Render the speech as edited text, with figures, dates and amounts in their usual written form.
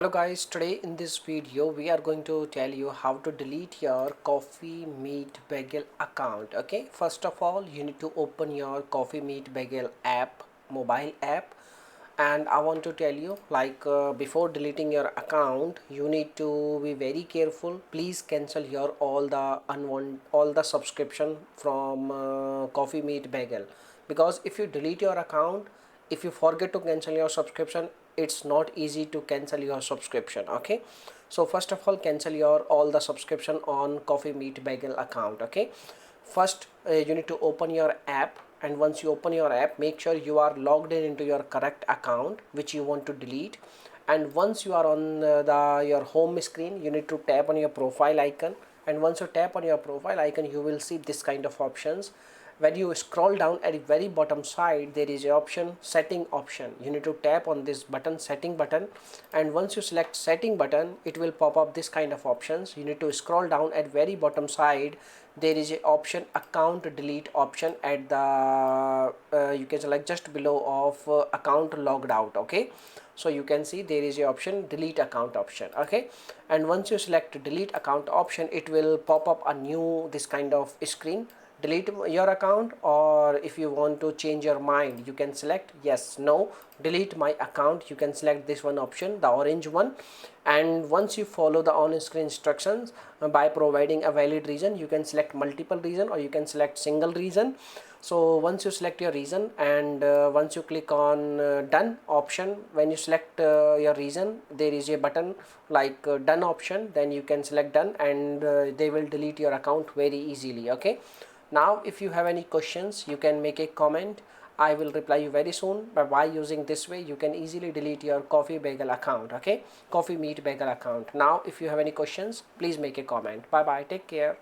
Hello guys, today in this video we are going to tell you how to delete your Coffee Meet Bagel account. Okay, first of all you need to open your Coffee Meet Bagel app, mobile app, and I want to tell you before deleting your account you need to be very careful. Please cancel your all the subscription from Coffee Meet Bagel, because if you delete your account, if you forget to cancel your subscription, it's not easy to cancel your subscription. Okay, so first of all cancel your all the subscription on Coffee Meet Bagel account. Okay, first you need to open your app, and once you open your app, make sure you are logged in into your correct account which you want to delete. And once you are on the your home screen, you need to tap on your profile icon, and once you tap on your profile icon you will see this kind of options. When you scroll down at the very bottom side, there is a option, setting option. You need to tap on this button, setting button, and once you select setting button, it will pop up this kind of options. You need to scroll down at very bottom side. There is a option, account delete option at the you can select just below of account logged out. Okay, so you can see there is a option, delete account option. Okay, and once you select delete account option, it will pop up a new this kind of screen. Delete your account, or if you want to change your mind, you can select yes, no, delete my account. You can select this one option, the orange one. And once you follow the on screen instructions by providing a valid reason, you can select multiple reason or you can select single reason. So once you select your reason, and once you click on done option, when you select your reason, there is a button like done option, then you can select done, and they will delete your account very easily. Okay, now if you have any questions, you can make a comment. I will reply you very soon. But by using this way, you can easily delete your Coffee Bagel account. Okay, Coffee Meet Bagel account. Now if you have any questions, please make a comment. Bye bye, take care.